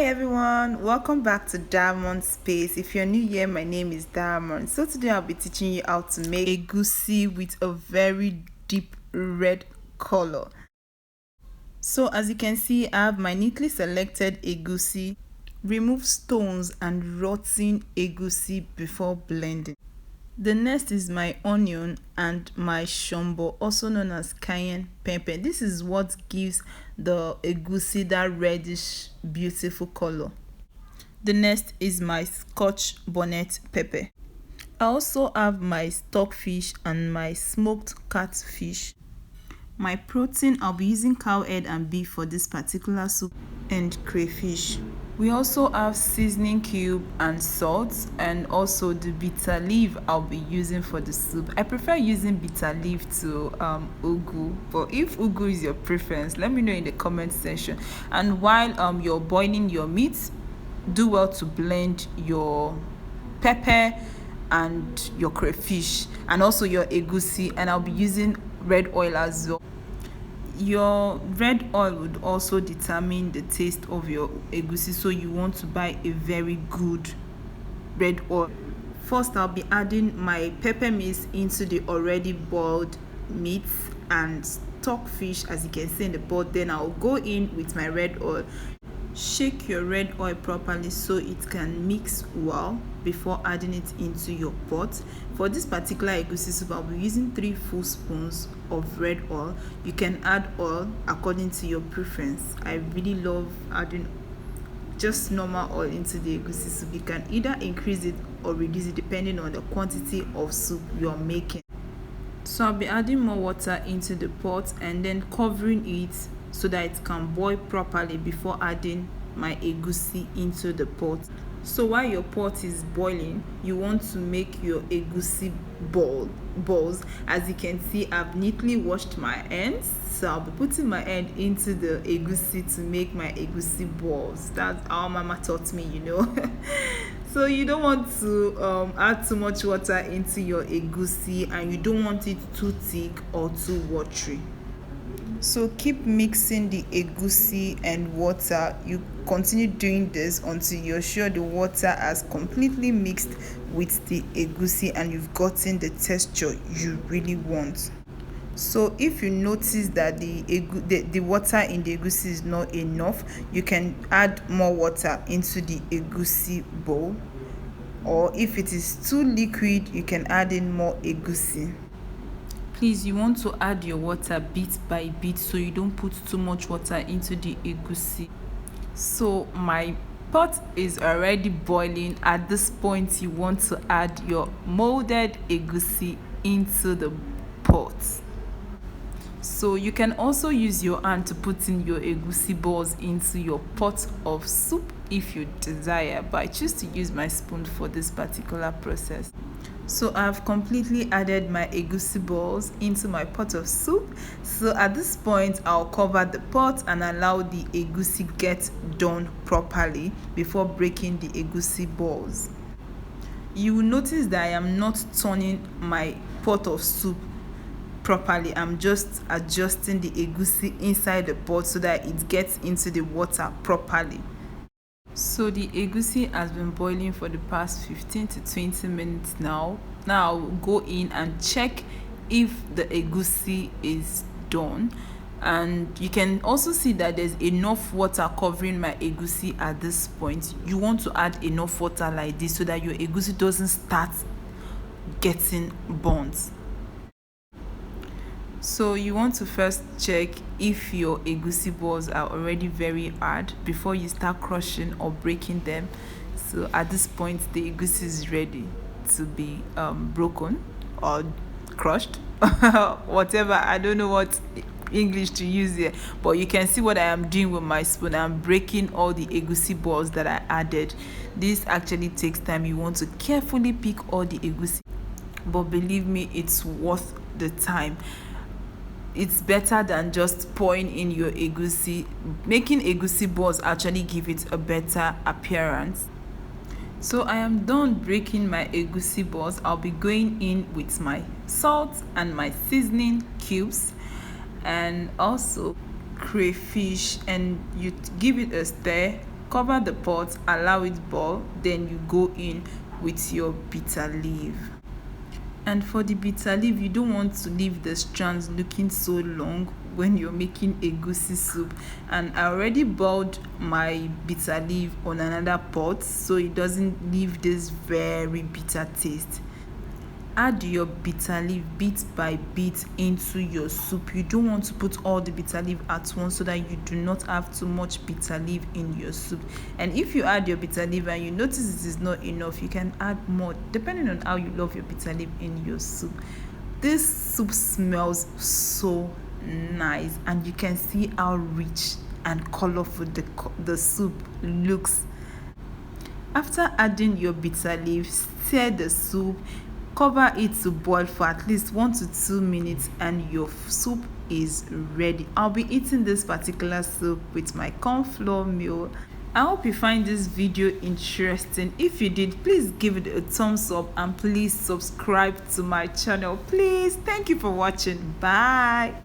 Everyone, welcome back to Diamond Space. If you're new here, my name is Diamond. So today I'll be teaching you how to make egusi with a very deep red color. So as you can see, I have my neatly selected egusi. Remove stones and rotten egusi before blending. The next is my onion and my shombo, also known as cayenne pepper. This is what gives the egusi that reddish beautiful color. The next is my Scotch bonnet pepper. I also have my stockfish and my smoked catfish. My protein, I'll be using cow head and beef for this particular soup, and crayfish. We also have seasoning cube and salt, and also the bitter leaf I'll be using for the soup. I prefer using bitter leaf to ugu, but if ugu is your preference, let me know in the comment section. And while you're boiling your meat, do well to blend your pepper and your crayfish and also your egusi, and I'll be using red oil as well. Your red oil would also determine the taste of your egusi, so you want to buy a very good red oil. First, I'll be adding my pepper mix into the already boiled meat and stockfish, as you can see in the pot. Then I'll go in with my red oil. Shake your red oil properly so it can mix well before adding it into your pot. For this particular egusi soup, I'll be using 3 full spoons of red oil. You can add oil according to your preference. I really love adding just normal oil into the egusi soup. You can either increase it or reduce it depending on the quantity of soup you're making. So I'll be adding more water into the pot and then covering it so that it can boil properly before adding my egusi into the pot. So while your pot is boiling, you want to make your egusi balls. As you can see, I've neatly washed my hands, so I'll be putting my hand into the egusi to make my egusi balls. That's how mama taught me, So you don't want to add too much water into your egusi, and you don't want it too thick or too watery. So keep mixing the egusi and water. You continue doing this until you're sure the water has completely mixed with the egusi and you've gotten the texture you really want. So if you notice that the water in the egusi is not enough, you can add more water into the egusi bowl, or if it is too liquid, you can add in more egusi. Please, you want to add your water bit by bit so you don't put too much water into the egusi. So my pot is already boiling. At this point, you want to add your molded egusi into the pot. So you can also use your hand to put in your egusi balls into your pot of soup if you desire, but I choose to use my spoon for this particular process. So I've completely added my egusi balls into my pot of soup. So at this point, I'll cover the pot and allow the egusi get done properly before breaking the egusi balls. You will notice that I am not turning my pot of soup properly. I'm just adjusting the egusi inside the pot so that it gets into the water properly. So the egusi has been boiling for the past 15 to 20 minutes now. Now I'll go in and check if the egusi is done. And you can also see that there's enough water covering my egusi at this point. You want to add enough water like this so that your egusi doesn't start getting burnt. So you want to first check if your egusi balls are already very hard before you start crushing or breaking them. So at this point, the egusi is ready to be broken or crushed, whatever. I don't know what English to use here, but you can see what I am doing with my spoon. I'm breaking all the egusi balls that I added. This actually takes time. You want to carefully pick all the egusi, but believe me, it's worth the time. It's better than just pouring in your egusi. Making egusi balls actually give it a better appearance. So I am done breaking my egusi balls. I'll be going in with my salt and my seasoning cubes and also crayfish, and you give it a stir Cover the pot, allow it boil, then you go in with your bitter leaf. And for the bitter leaf, you don't want to leave the strands looking so long when you're making egusi soup. And I already boiled my bitter leaf on another pot so it doesn't leave this very bitter taste. Add your bitter leaf bit by bit into your soup. You don't want to put all the bitter leaf at once so that you do not have too much bitter leaf in your soup. And if you add your bitter leaf and you notice it is not enough, you can add more depending on how you love your bitter leaf in your soup. This soup smells so nice, and you can see how rich and colorful the soup looks. After adding your bitter leaf, stir the soup. Cover it to boil for at least 1 to 2 minutes and your soup is ready. I'll be eating this particular soup with my corn flour meal. I hope you find this video interesting. If you did, please give it a thumbs up and please subscribe to my channel. Please. Thank you for watching. Bye.